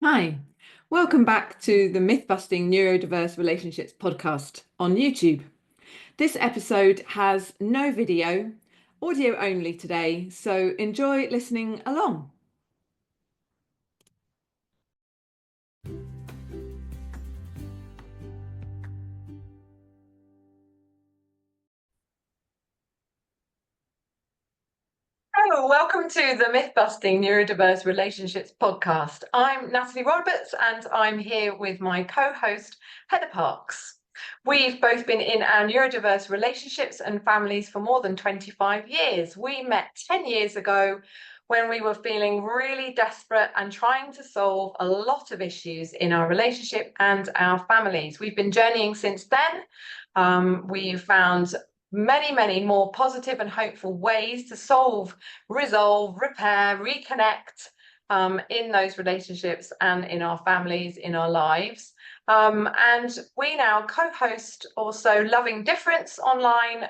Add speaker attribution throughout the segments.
Speaker 1: Hi, welcome back to the Myth-Busting Neurodiverse Relationships podcast on YouTube. This episode has no video, audio only today, so enjoy listening along. Hello, welcome to the Myth-Busting Neurodiverse Relationships podcast. I'm Natalie Roberts and I'm here with my co-host Heather Parks. We've both been in our neurodiverse relationships and families for more than 25 years. We met 10 years ago when we were feeling really desperate and trying to solve a lot of issues in our relationship and our families. We've been journeying since then. We've found many more positive and hopeful ways to solve, resolve, repair, reconnect in those relationships and in our families, in our lives. And we now co-host also Loving Difference online,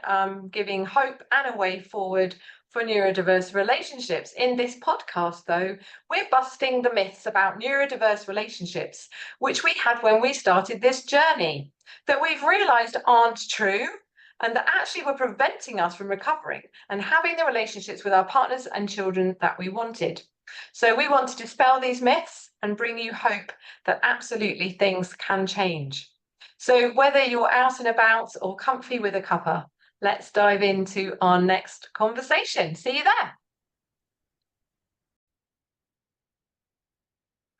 Speaker 1: giving hope and a way forward for neurodiverse relationships. In this podcast, though, we're busting the myths about neurodiverse relationships, which we had when we started this journey, that we've realised aren't true, and that actually were preventing us from recovering and having the relationships with our partners and children that we wanted. So we want to dispel these myths and bring you hope that absolutely things can change. So whether you're out and about or comfy with a cuppa, let's dive into our next conversation. See you there.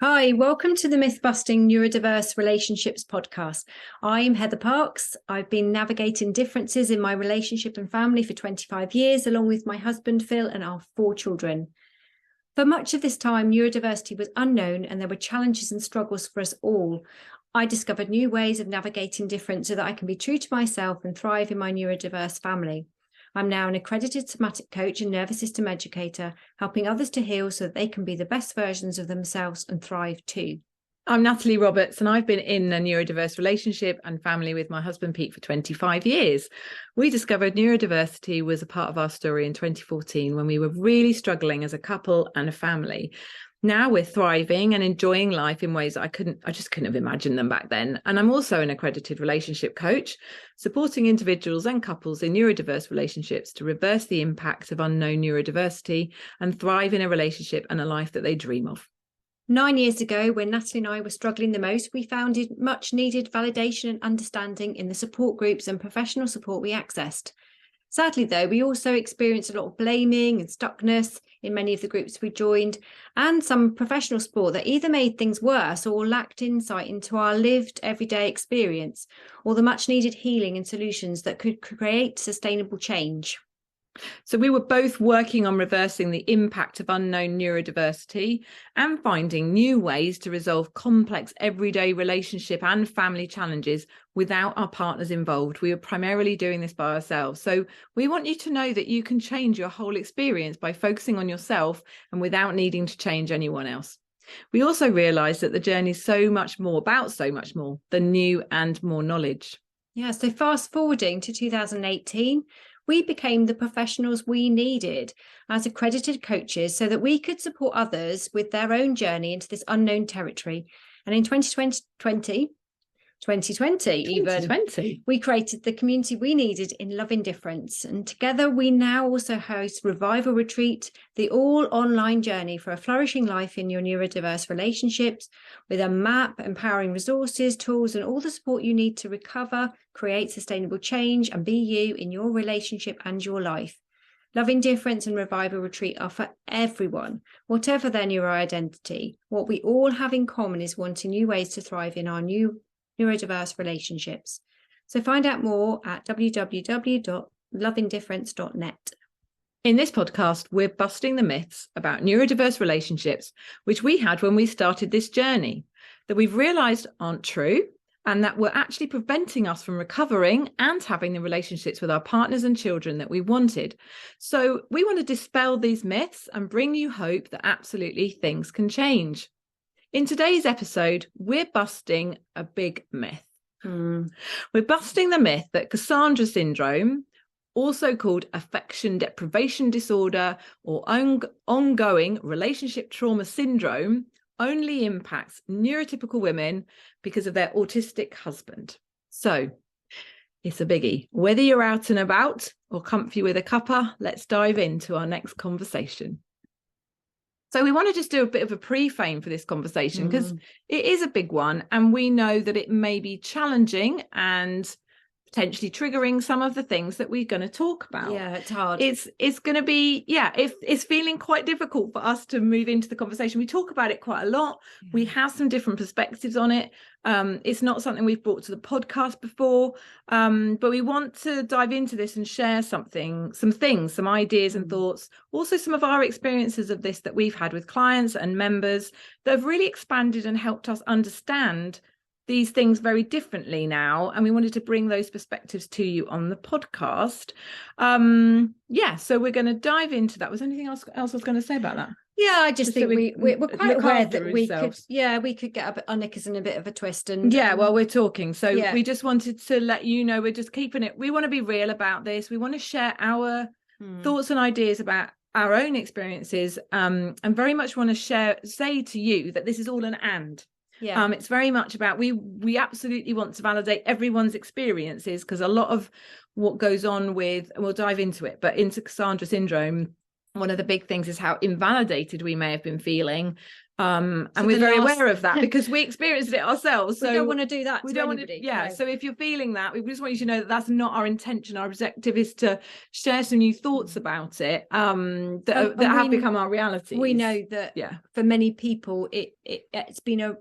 Speaker 2: Hi, welcome to the Myth-Busting Neurodiverse Relationships podcast. I'm Heather Parks. I've been navigating differences in my relationship and family for 25 years, along with my husband, Phil, and our 4 children. For much of this time, neurodiversity was unknown and there were challenges and struggles for us all. I discovered new ways of navigating difference so that I can be true to myself and thrive in my neurodiverse family. I'm now an accredited somatic coach and nervous system educator, helping others to heal so that they can be the best versions of themselves and thrive too.
Speaker 1: I'm Natalie Roberts and I've been in a neurodiverse relationship and family with my husband Pete for 25 years. We discovered neurodiversity was a part of our story in 2014 when we were really struggling as a couple and a family. Now we're thriving and enjoying life in ways I just couldn't have imagined them back then. And I'm also an accredited relationship coach, supporting individuals and couples in neurodiverse relationships to reverse the impact of unknown neurodiversity and thrive in a relationship and a life that they dream of.
Speaker 2: 9 years ago, when Natalie and I were struggling the most, we found much needed validation and understanding in the support groups and professional support we accessed. Sadly, though, we also experienced a lot of blaming and stuckness in many of the groups we joined, and some professional support that either made things worse or lacked insight into our lived everyday experience, or the much needed healing and solutions that could create sustainable change.
Speaker 1: So we were both working on reversing the impact of unknown neurodiversity and finding new ways to resolve complex everyday relationship and family challenges without our partners involved. We were primarily doing this by ourselves. So we want you to know that you can change your whole experience by focusing on yourself and without needing to change anyone else. We also realised that the journey is so much more than new and more knowledge.
Speaker 2: Yeah, so fast forwarding to 2018, we became the professionals we needed as accredited coaches so that we could support others with their own journey into this unknown territory. And in 2020, we created the community we needed in Loving Difference. And together we now also host Revival Retreat, the all online journey for a flourishing life in your neurodiverse relationships, with a map, empowering resources, tools, and all the support you need to recover, create sustainable change, and be you in your relationship and your life. Loving Difference and Revival Retreat are for everyone, whatever their neuroidentity. What we all have in common is wanting new ways to thrive in our neurodiverse relationships. So find out more at www.lovingdifference.net.
Speaker 1: In this podcast, we're busting the myths about neurodiverse relationships, which we had when we started this journey, that we've realised aren't true and that were actually preventing us from recovering and having the relationships with our partners and children that we wanted. So we want to dispel these myths and bring you hope that absolutely things can change. In today's episode, we're busting a big myth. We're busting the myth that Cassandra Syndrome, also called Affection Deprivation Disorder or ongoing relationship trauma syndrome,
Speaker 3: only impacts neurotypical women because of their autistic husband. So it's a biggie. Whether you're out and about or comfy with a cuppa, let's dive into our next conversation. So we want to just do a bit of a pre-frame for this conversation because it is a big one, and we know that it may be challenging and potentially triggering some of the things that we're going to talk about.
Speaker 2: Yeah, it's hard.
Speaker 3: It's going to be, it's feeling quite difficult for us to move into the conversation. We talk about it quite a lot. Yeah. We have some different perspectives on it. It's not something we've brought to the podcast before, but we want to dive into this and share some ideas and thoughts, also some of our experiences of this that we've had with clients and members that have really expanded and helped us understand these things very differently now, and we wanted to bring those perspectives to you on the podcast. So we're going to dive into that. Was there anything else I was going to say about that?
Speaker 2: Yeah, I just think we're quite aware that we could get a bit our knickers in a bit of a twist. And
Speaker 3: while we're talking, we just wanted to let you know we're just keeping it. We want to be real about this. We want to share our thoughts and ideas about our own experiences, and very much want to say to you that this is all an and.
Speaker 2: Yeah.
Speaker 3: It's very much about we absolutely want to validate everyone's experiences, because a lot of what goes on with, and we'll dive into it, but into Cassandra syndrome, one of the big things is how invalidated we may have been feeling. And we're very aware of that because we experienced it ourselves. So
Speaker 2: we don't want to do that.
Speaker 3: We don't want to. Yeah. No. So if you're feeling that, we just want you to know that that's not our intention. Our objective is to share some new thoughts about it that have become our reality.
Speaker 2: We know that for many people, it's been a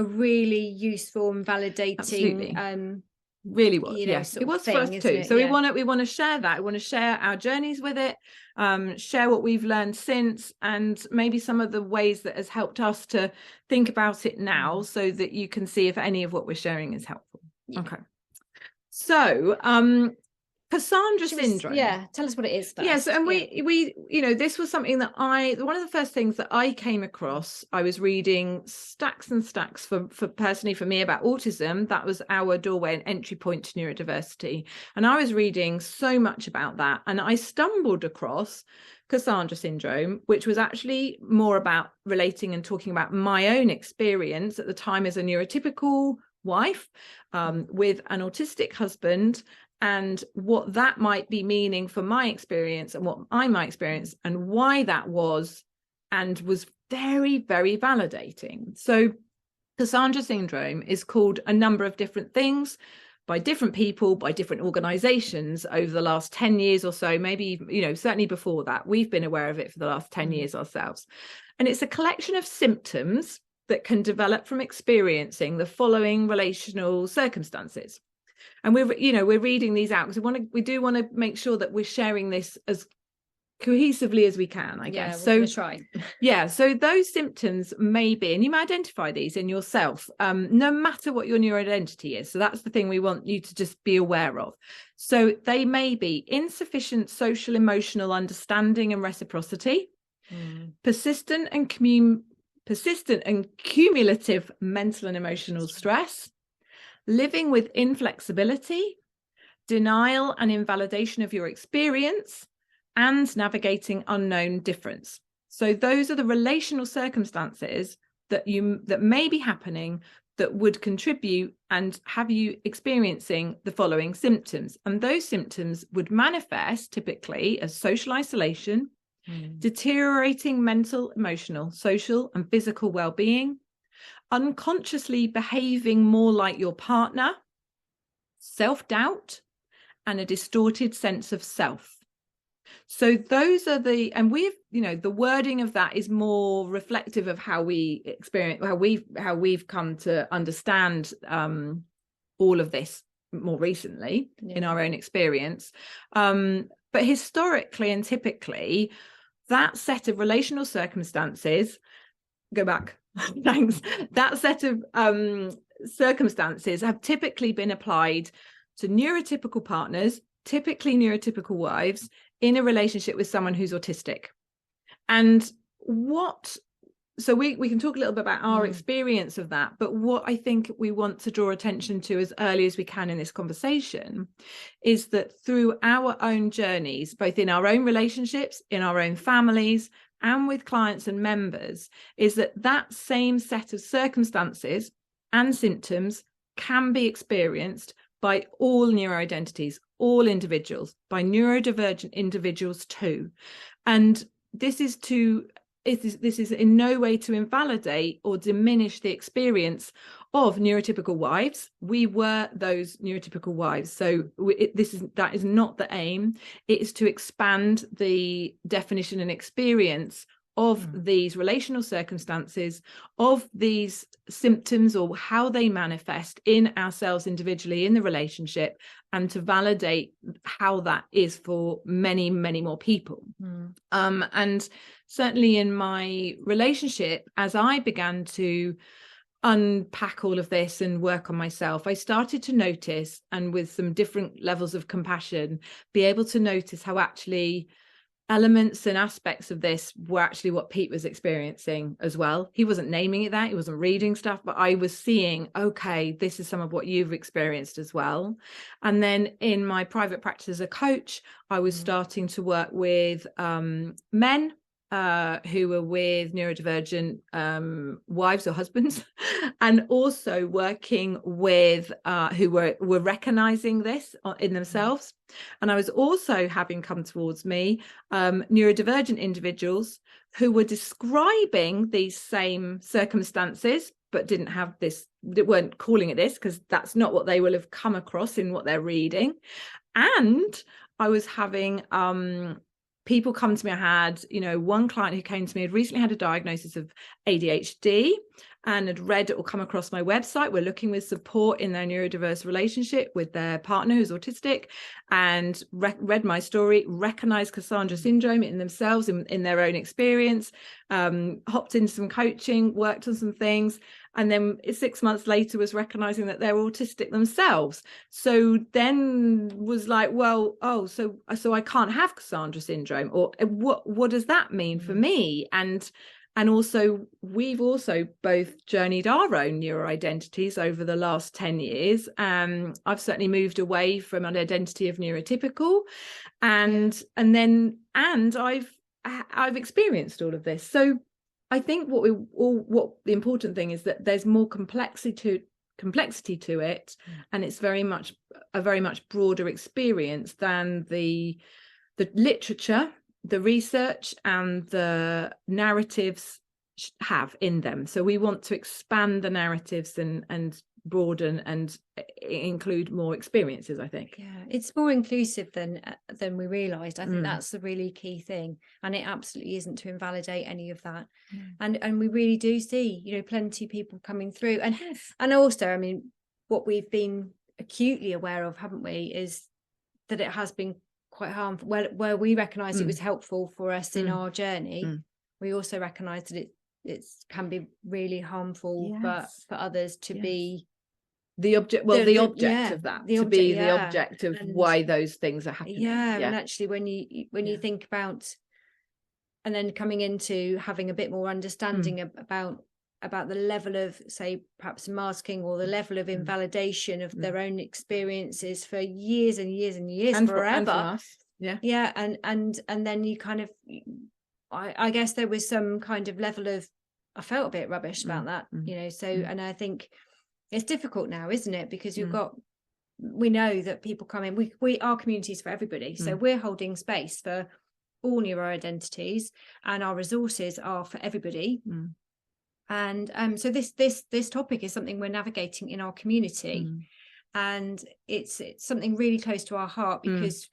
Speaker 2: really usure and validating
Speaker 3: really was.
Speaker 2: Yes,
Speaker 3: it was for us too. So we want to share that. We want to share our journeys with it, share what we've learned since, and maybe some of the ways that has helped us to think about it now, so that you can see if any of what we're sharing is helpful. Okay. So Cassandra syndrome.
Speaker 2: Tell us what it is first.
Speaker 3: Yes, and we this was something that one of the first things that I came across. I was reading stacks and stacks for personally for me about autism. That was our doorway and entry point to neurodiversity, and I was reading so much about that, and I stumbled across Cassandra syndrome, which was actually more about relating and talking about my own experience at the time as a neurotypical wife with an autistic husband, and what that might be meaning for my experience and what I might experience, and why that was very, very validating. So Cassandra syndrome is called a number of different things by different people, by different organizations over the last 10 years or so, maybe, certainly before that. We've been aware of it for the last 10 years ourselves. And it's a collection of symptoms that can develop from experiencing the following relational circumstances. And we're reading these out because we do want to make sure that we're sharing this as cohesively as we can, I guess.
Speaker 2: So try.
Speaker 3: So those symptoms may be, and you may identify these in yourself, no matter what your neuroidentity is. So that's the thing we want you to just be aware of. So they may be insufficient social emotional understanding and reciprocity, persistent and cumulative mental and emotional stress, living with inflexibility, denial and invalidation of your experience, and navigating unknown difference. So those are the relational circumstances that may be happening that would contribute and have you experiencing the following symptoms. And those symptoms would manifest typically as social isolation, deteriorating mental, emotional, social, and physical well-being, unconsciously behaving more like your partner, self-doubt, and a distorted sense of self. So those are and the wording of that is more reflective of how we experience, how we've come to understand all of this more recently in our own experience. But historically and typically, that set of relational circumstances, go back, thanks, that set of circumstances have typically been applied to neurotypical partners, typically neurotypical wives, in a relationship with someone who's autistic. And so we can talk a little bit about our experience of that, but what I think we want to draw attention to as early as we can in this conversation is that through our own journeys, both in our own relationships, in our own families, and with clients and members is that that same set of circumstances and symptoms can be experienced by all neuroidentities, all individuals, by neurodivergent individuals too. And this is in no way to invalidate or diminish the experience of neurotypical wives. We were those neurotypical wives. So that is not the aim. It is to expand the definition and experience of these relational circumstances, of these symptoms, or how they manifest in ourselves individually in the relationship, and to validate how that is for many, many more people. And certainly in my relationship, as I began to unpack all of this and work on myself, I started to notice, and with some different levels of compassion, be able to notice how actually elements and aspects of this were actually what Pete was experiencing as well. He wasn't naming it that, he wasn't reading stuff, but I was seeing, okay, this is some of what you've experienced as well. And then in my private practice as a coach, I was starting to work with men who were with neurodivergent wives or husbands, and also working with who were recognizing this in themselves. And I was also having come towards me neurodivergent individuals who were describing these same circumstances, but didn't have this, weren't calling it this, because that's not what they will have come across in what they're reading. And I was having people come to me. I had, one client who came to me had recently had a diagnosis of ADHD and had read or come across my website. We're looking with support in their neurodiverse relationship with their partner who's autistic, and read my story, recognized Cassandra Syndrome in themselves, in their own experience, hopped into some coaching, worked on some things, and then 6 months later was recognizing that they're autistic themselves. So then was like, well, so I can't have Cassandra Syndrome, or what does that mean for me? And also, we've also both journeyed our own neuroidentities over the last 10 years. I've certainly moved away from an identity of neurotypical, and I've experienced all of this. So I think what the important thing is that there's more complexity to it, and it's very much broader experience than the literature, the research, and the narratives have in them. So we want to expand the narratives and broaden and include more experiences, I think.
Speaker 2: Yeah, it's more inclusive than we realized. I think that's the really key thing, and it absolutely isn't to invalidate any of that. And we really do see plenty of people coming through, and also, I mean, what we've been acutely aware of, haven't we, is that it has been quite harmful. Where we recognize it was helpful for us in our journey, we also recognize that it can be really harmful for others to be
Speaker 3: the object of that, to be the object of why those things are happening.
Speaker 2: And actually when you think about, and then coming into having a bit more understanding about the level of, say, perhaps masking, or the level of invalidation of their own experiences for years and years and years, and forever.
Speaker 3: And for us.
Speaker 2: And then you kind of, I guess there was some kind of level of, I felt a bit rubbish about that, so, and I think it's difficult now, isn't it? Because we know that people come in, we are communities for everybody. So we're holding space for all neuroidentities, and our resources are for everybody. And so this topic is something we're navigating in our community, and it's something really close to our heart, because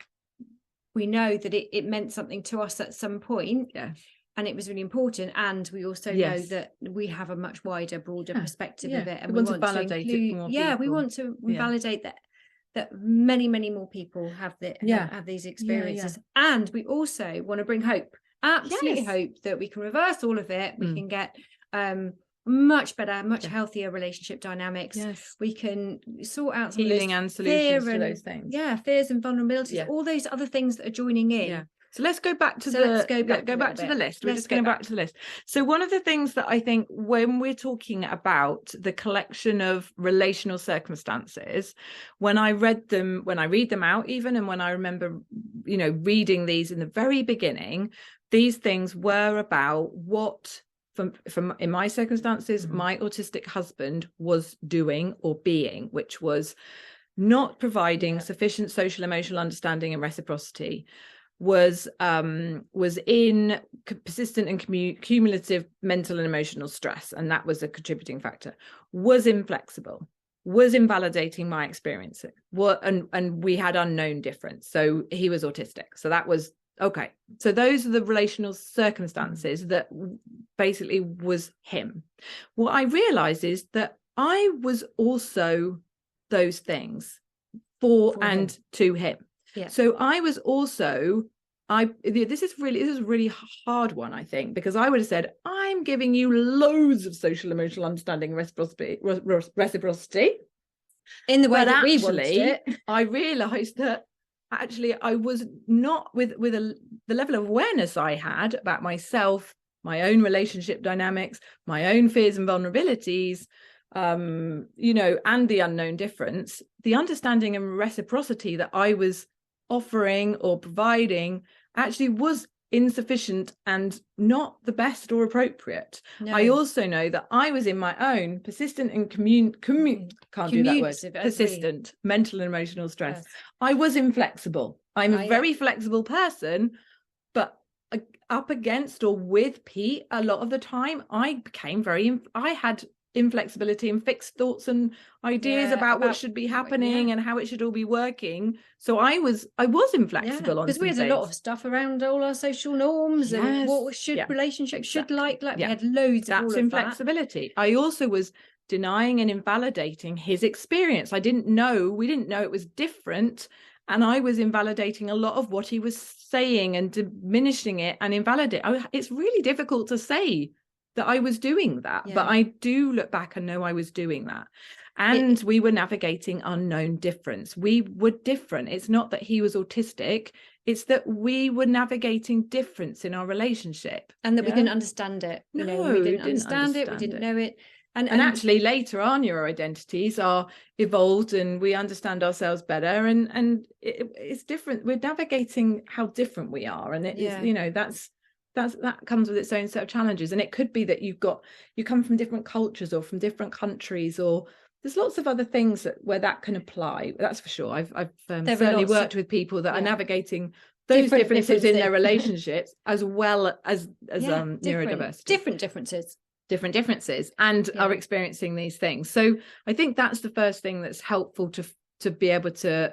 Speaker 2: we know that it meant something to us at some point, and it was really important. And we also know that we have a much wider, broader perspective of it, and we want to validate it for more people. We want to validate that many, many more people have these experiences, and we also want to bring hope. Absolutely hope that we can reverse all of it. We can get much better, much healthier relationship dynamics. We can sort out some
Speaker 3: healing and solutions to those things.
Speaker 2: Fears and vulnerabilities, all those other things that are joining in.
Speaker 3: So let's go back to the list. We're just going back to the list. So one of the things that I think, when we're talking about the collection of relational circumstances, when I read them out even, and when I remember reading these in the very beginning, these things were about what, from in my circumstances, my autistic husband was doing or being, which was not providing sufficient social emotional understanding and reciprocity, was in persistent and cumulative mental and emotional stress, and that was a contributing factor, was inflexible, was invalidating my experience, and we had unknown difference, so he was autistic. So that was okay. So those are the relational circumstances that basically was him. What I realized is that I was also those things for and him. To him.
Speaker 2: Yeah.
Speaker 3: So I was also, this is a really hard one, I think, because I would have said, I'm giving you loads of social emotional understanding, reciprocity
Speaker 2: in the way that
Speaker 3: actually,
Speaker 2: we wanted it.
Speaker 3: I realized that actually I was not with the level of awareness I had about myself, my own relationship dynamics, my own fears and vulnerabilities, and the unknown difference, the understanding and reciprocity that I was offering or providing actually was insufficient and not the best or appropriate. No. I also know that I was in my own persistent and persistent mental and emotional stress. Yes. I was inflexible. I'm a very flexible person, but up against or with Pete a lot of the time, I had inflexibility and fixed thoughts and ideas about what should be happening and how it should all be working. So I was inflexible on,
Speaker 2: because we had a lot of stuff around all our social norms and what relationships should like we had loads of all of
Speaker 3: inflexibility. I also was denying and invalidating his experience. We didn't know it was different, and I was invalidating a lot of what he was saying and diminishing it and invalidating. It's really difficult to say that I was doing that, but I do look back and know I was doing that. And we were navigating unknown difference. We were different. It's not that he was autistic, it's that we were navigating difference in our relationship.
Speaker 2: And that we didn't understand it. We didn't understand it, we didn't know it.
Speaker 3: And actually later our neuroidentities are evolved and we understand ourselves better, and it's different. We're navigating how different we are, and it is, that comes with its own set of challenges. And it could be that you come from different cultures or from different countries, or there's lots of other things where that can apply. That's for sure. I've certainly worked with people that are navigating those differences in their relationships as well as neurodiversity. Different differences and are experiencing these things. So I think that's the first thing that's helpful to be able to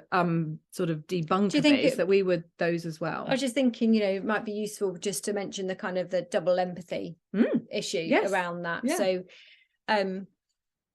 Speaker 3: sort of debunk a bit, is that we were those as well.
Speaker 2: I was just thinking, it might be useful just to mention the kind of the double empathy issue around that. Yeah. So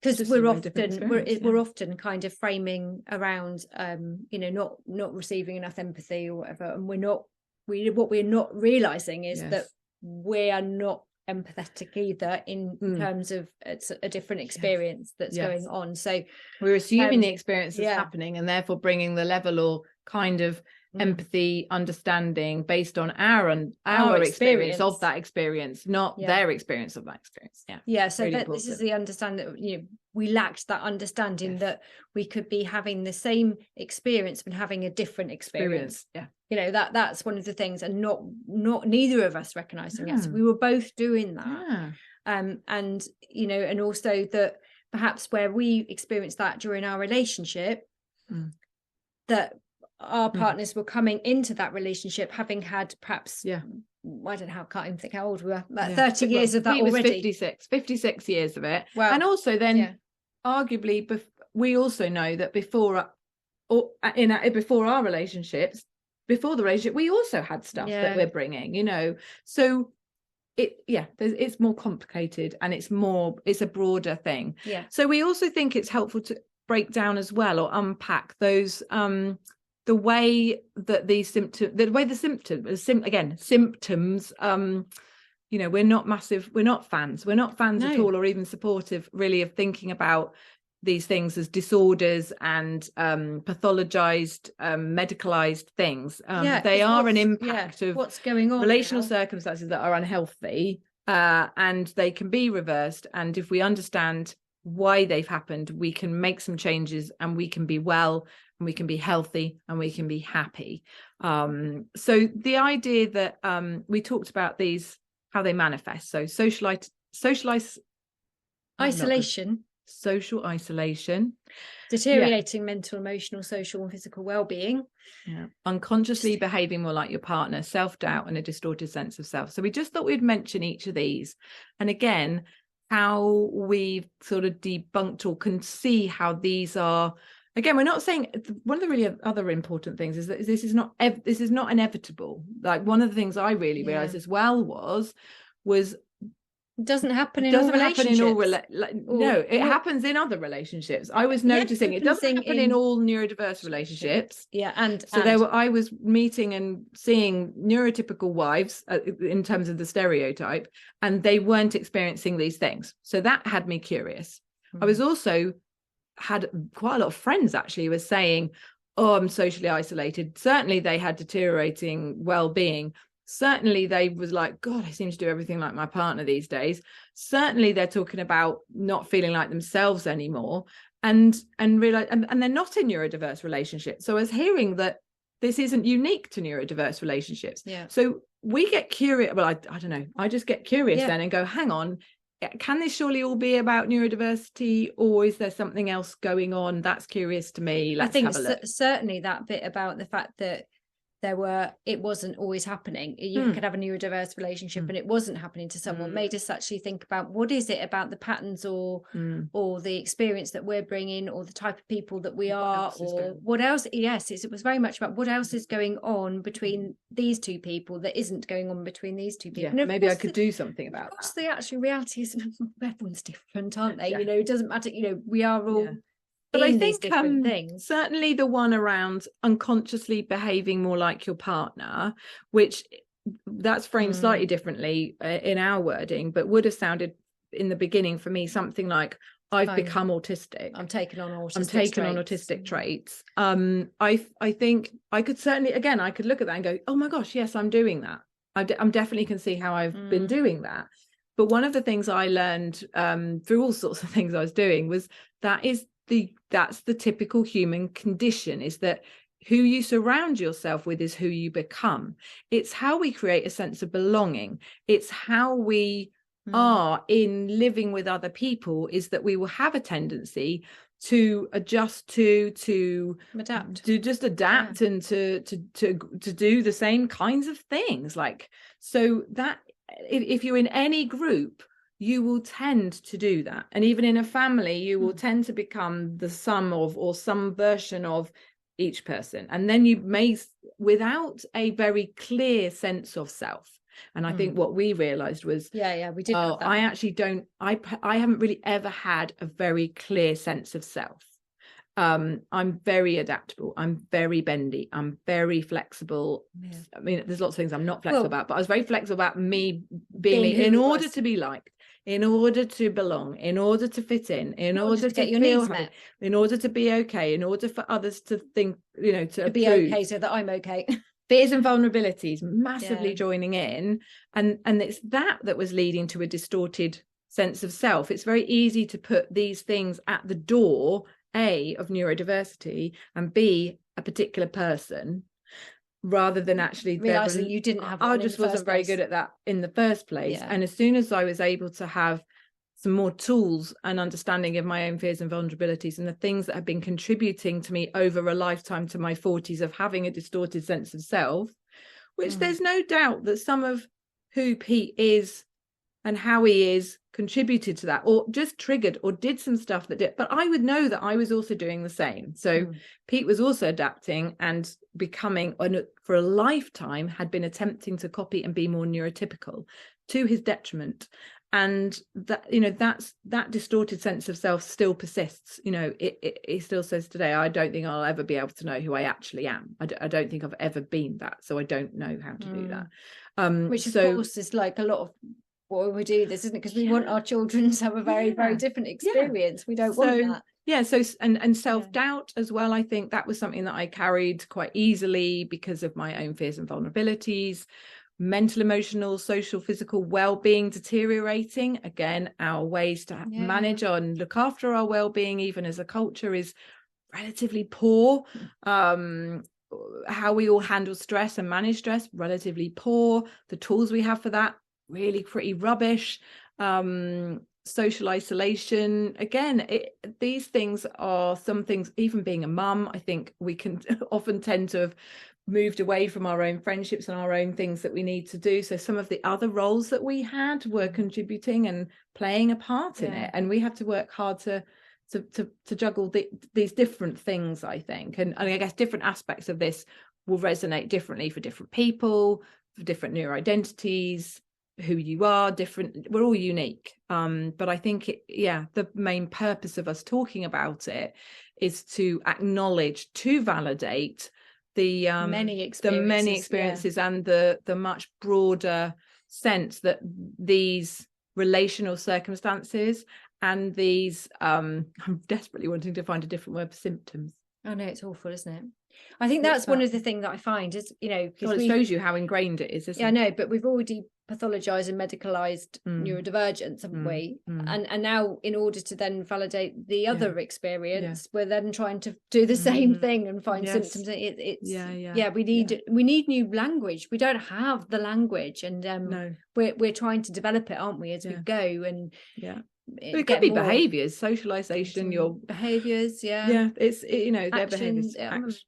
Speaker 2: because we're often kind of framing around not receiving enough empathy or whatever, and what we're not realizing is that we are not empathetic either in terms of it's a different experience that's going on. So
Speaker 3: we're assuming the experience is happening, and therefore bringing the level or kind of empathy, understanding based on our experience of that experience, not their experience of that experience.
Speaker 2: So really this is the understanding that we lacked that understanding that we could be having the same experience but having a different experience. That's one of the things, and not neither of us recognizing it. So we were both doing that. And also that perhaps where we experienced that during our relationship, that our partners were coming into that relationship having had perhaps I don't know, can't even think how old we were, about 30 years of that already.
Speaker 3: 56 years of it. Well, and also then arguably we also know that before our relationships, before the relationship, we also had stuff that we're bringing, so it's more complicated, and it's a broader thing. So we also think it's helpful to break down as well, or unpack those the way that these symptoms, symptoms, we're not fans at all, or even supportive really of thinking about these things as disorders and pathologized, medicalized things. They are an impact of
Speaker 2: what's going on,
Speaker 3: relational circumstances that are unhealthy, and they can be reversed. And if we understand why they've happened, we can make some changes, and we can be well, and we can be healthy, and we can be happy. So the idea that we talked about these, how they manifest. So social isolation,
Speaker 2: deteriorating mental, emotional, social, and physical well-being,
Speaker 3: unconsciously behaving more like your partner, self-doubt, and a distorted sense of self. So we just thought we'd mention each of these, and again, how we've sort of debunked or can see how these are. Again, we're not saying, one of the really other important things is that this is not inevitable. Like, one of the things I really realized as well was
Speaker 2: it doesn't happen in all relationships.
Speaker 3: It happens in other relationships. I was noticing it doesn't happen in all neurodiverse relationships. I was meeting and seeing neurotypical wives in terms of the stereotype, and they weren't experiencing these things. So that had me curious. I was also had quite a lot of friends actually were saying, oh, I'm socially isolated. Certainly they had deteriorating well-being. Certainly they was like, God, I seem to do everything like my partner these days. Certainly they're talking about not feeling like themselves anymore, and realize, and they're not in neurodiverse relationships. So I was hearing that this isn't unique to neurodiverse relationships. So we get curious. Well, I don't know. I just get curious then and go, hang on, can this surely all be about neurodiversity, or is there something else going on? That's curious to me. Let's have a look.
Speaker 2: Certainly that bit about the fact that it wasn't always happening. You could have a neurodiverse relationship and it wasn't happening to someone, made us actually think about what is it about the patterns or the experience that we're bringing, or the type of people that we are, or what else. It was very much about what else is going on between these two people that isn't going on between these two people.
Speaker 3: Maybe I could do something about that.
Speaker 2: The actual reality is everyone's different, aren't they? It doesn't matter, we are all
Speaker 3: but I think
Speaker 2: things.
Speaker 3: Certainly the one around unconsciously behaving more like your partner, which that's framed slightly differently in our wording, but would have sounded in the beginning for me something like, I've become autistic.
Speaker 2: I'm taking on autistic
Speaker 3: traits. I think I could certainly, again, I could look at that and go, oh my gosh, yes, I'm doing that. I'm definitely can see how I've been doing that. But one of the things I learned through all sorts of things I was doing was that's the typical human condition, is that who you surround yourself with is who you become. It's how we create a sense of belonging. It's how we are in living with other people, is that we will have a tendency to adjust to adapt and to do the same kinds of things. Like, so that if you're in any group, you will tend to do that. And even in a family, you will tend to become the sum of, or some version of, each person. And then you may, without a very clear sense of self. And I think what we realized was,
Speaker 2: we did have that.
Speaker 3: I actually don't, I haven't really ever had a very clear sense of self. I'm very adaptable. I'm very bendy. I'm very flexible. I mean, there's lots of things I'm not flexible about, but I was very flexible about me being me, in order to be liked, in order to belong, in order to fit in order to
Speaker 2: get your
Speaker 3: feel
Speaker 2: needs met,
Speaker 3: in order to be okay, in order for others to think, to
Speaker 2: be okay, so that I'm okay.
Speaker 3: Fears and vulnerabilities massively joining in, and it's that was leading to a distorted sense of self. It's very easy to put these things at the door, A, of neurodiversity, and B, a particular person, rather than actually
Speaker 2: realizing you didn't have.
Speaker 3: I just wasn't very good at that in the first place. And as soon as I was able to have some more tools and understanding of my own fears and vulnerabilities, and the things that have been contributing to me over a lifetime to my 40s of having a distorted sense of self, which there's no doubt that some of who Pete is and how he is contributed to that, or just triggered or did some stuff that did. But I would know that I was also doing the same. So Pete was also adapting and becoming, for a lifetime, had been attempting to copy and be more neurotypical, to his detriment. And that, that distorted sense of self still persists. He still says today, I don't think I'll ever be able to know who I actually am. I don't think I've ever been that. So I don't know how to do that.
Speaker 2: Which of course is like a lot of why we do this, isn't it? Because we want our children to have a very, very different experience. We don't want that.
Speaker 3: So and self-doubt as well. I think that was something that I carried quite easily because of my own fears and vulnerabilities. mental, emotional, social, physical well-being deteriorating. Again, our ways to manage and look after our well-being, even as a culture, is relatively poor. How we all handle stress and manage stress, relatively poor. The tools we have for that, really pretty rubbish. Social isolation, again, these things are some things. Even being a mum, I think we can often tend to have moved away from our own friendships and our own things that we need to do. So some of the other roles that we had were contributing and playing a part in it, and we have to work hard to juggle these different things, I think. And I guess different aspects of this will resonate differently for different people, for different neuroidentities, who you are different. We're all unique. But I think the main purpose of us talking about it is to acknowledge, to validate the many experiences and the much broader sense that these relational circumstances and these I'm desperately wanting to find a different word for symptoms.
Speaker 2: Oh no, it's awful, isn't it? I think that's one of the things that I find is,
Speaker 3: because it shows you how ingrained it is, isn't it?
Speaker 2: I know, but we've already pathologized and medicalized neurodivergence, haven't we? And now, in order to then validate the other experience, we're then trying to do the same thing and find symptoms. We need new language. We don't have the language, and we're trying to develop it, aren't we, as we go? And
Speaker 3: but it could be behaviors, socialization, your
Speaker 2: behaviors,
Speaker 3: it's their behaviors.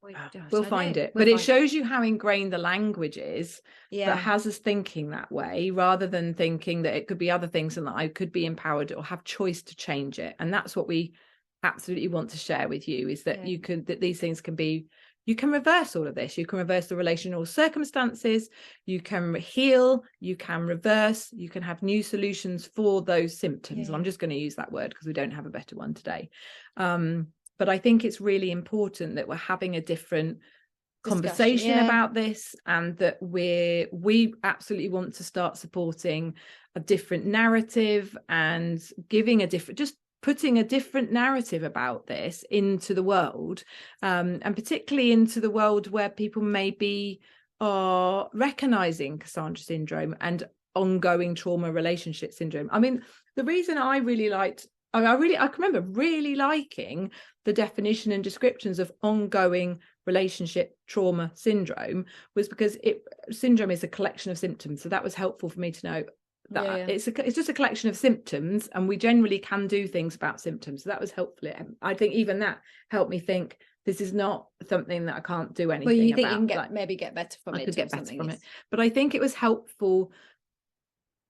Speaker 3: We'll find it, but it shows you how ingrained the language is that has us thinking that way, rather than thinking that it could be other things and that I could be empowered or have choice to change it. And that's what we absolutely want to share with you, is that that these things can be. You can reverse all of this. You can reverse the relational circumstances. You can heal. You can reverse. You can have new solutions for those symptoms. And I'm just going to use that word because we don't have a better one today. But I think it's really important that we're having a different conversation about this, and that we absolutely want to start supporting a different narrative and giving a different, just putting a different narrative about this into the world, and particularly into the world where people maybe are recognizing Cassandra syndrome and ongoing trauma relationship syndrome. I mean, the reason I really liked, I can remember really liking the definition and descriptions of ongoing relationship trauma syndrome was because syndrome is a collection of symptoms. So that was helpful for me to know that it's just a collection of symptoms, and we generally can do things about symptoms. So that was helpful. I think even that helped me think this is not something that I can't do anything about.
Speaker 2: Well, you think you can maybe get better from it? I could get better from it,
Speaker 3: but I think it was helpful,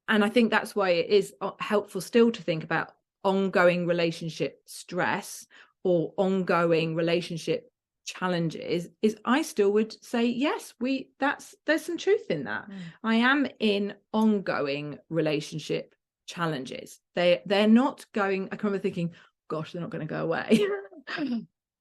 Speaker 3: and I think that's why it is helpful still to think about ongoing relationship stress or ongoing relationship challenges. Is I still would say yes, there's some truth in that. I am in ongoing relationship challenges. They're not going, I can remember thinking, gosh, they're not going to go away.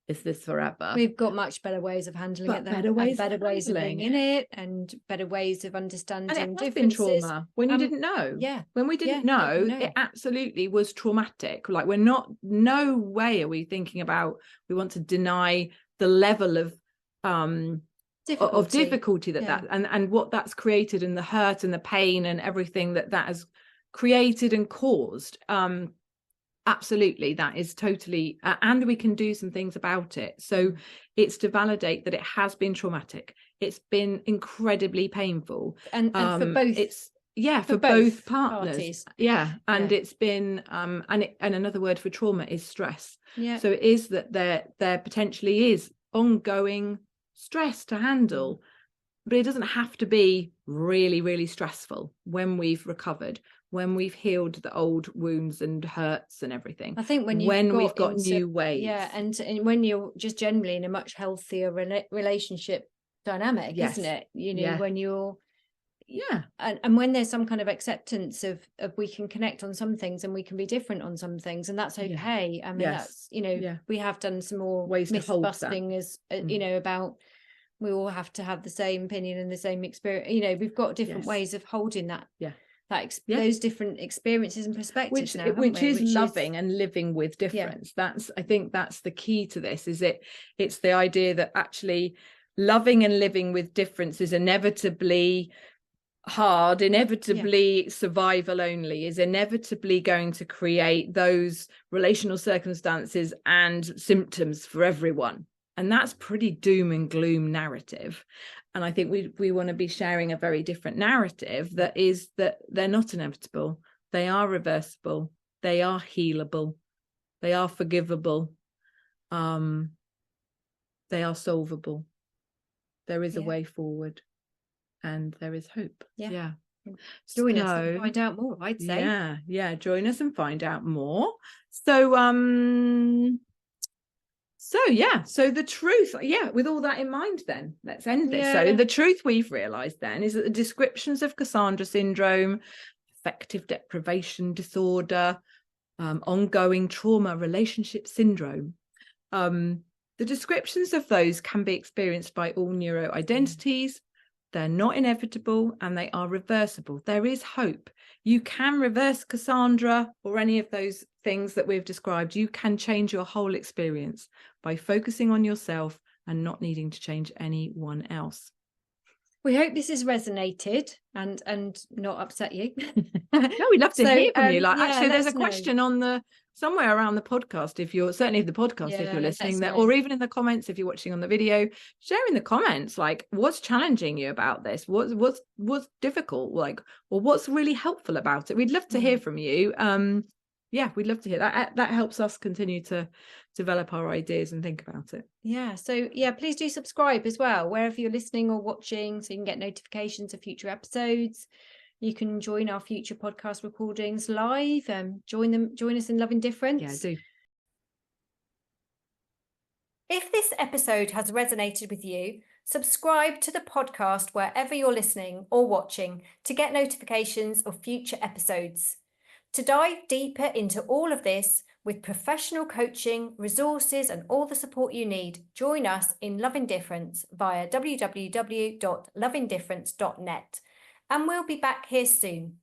Speaker 3: Is this forever?
Speaker 2: We've got much better ways of handling it,
Speaker 3: better ways
Speaker 2: of being in it, and better ways of understanding
Speaker 3: and it
Speaker 2: differences.
Speaker 3: Been trauma when you didn't know. When we didn't know, it absolutely was traumatic. Like, no way are we thinking about, we want to deny the level of difficulty that and what that's created, and the hurt and the pain and everything that has created and caused. Absolutely, that is totally, and we can do some things about it. So it's to validate that it has been traumatic. It's been incredibly painful,
Speaker 2: and for both.
Speaker 3: It's for both partners. And it's been and another word for trauma is stress. So it is that there potentially is ongoing stress to handle, but it doesn't have to be really, really stressful when we've recovered, when we've healed the old wounds and hurts and everything.
Speaker 2: I think when we've got new ways, and when you're just generally in a much healthier relationship dynamic, isn't it? When you're and when there's some kind of acceptance of we can connect on some things and we can be different on some things, and that's okay. I mean, that's we have done some more
Speaker 3: ways
Speaker 2: myth busting, as about we all have to have the same opinion and the same experience. We've got different ways of holding that those different experiences and perspectives,
Speaker 3: which is loving and living with difference. I think that's the key to this. It's the idea that actually loving and living with difference is inevitably hard, inevitably survival only, is inevitably going to create those relational circumstances and symptoms for everyone. And that's pretty doom and gloom narrative. And I think we want to be sharing a very different narrative, that is that they're not inevitable. They are reversible. They are healable. They are forgivable. They are solvable. There is a way forward, and there is hope.
Speaker 2: Yeah. Join us and find out more, I'd say.
Speaker 3: Yeah, join us and find out more. So so the truth, with all that in mind, then let's end this. So the truth we've realized then is that the descriptions of Cassandra syndrome, affective deprivation disorder, ongoing trauma relationship syndrome, the descriptions of those can be experienced by all neuroidentities. They're not inevitable, and they are reversible. There is hope. You can reverse Cassandra or any of those things that we've described. You can change your whole experience by focusing on yourself and not needing to change anyone else.
Speaker 2: We hope this has resonated and not upset you.
Speaker 3: No, we'd love to hear from you. Actually, there's a question on somewhere around the podcast, if you're listening there, or even in the comments if you're watching on the video, share in the comments, like, what's challenging you about this, what's difficult, like, or what's really helpful about it. We'd love to hear from you. We'd love to hear that. That helps us continue to develop our ideas and think about it.
Speaker 2: So please do subscribe as well, wherever you're listening or watching, so you can get notifications of future episodes. You can join our future podcast recordings live and join us in Loving Difference.
Speaker 3: Yeah, do.
Speaker 2: If this episode has resonated with you, subscribe to the podcast wherever you're listening or watching to get notifications of future episodes. To dive deeper into all of this with professional coaching, resources, and all the support you need, join us in Loving Difference via www.lovingdifference.net. And we'll be back here soon.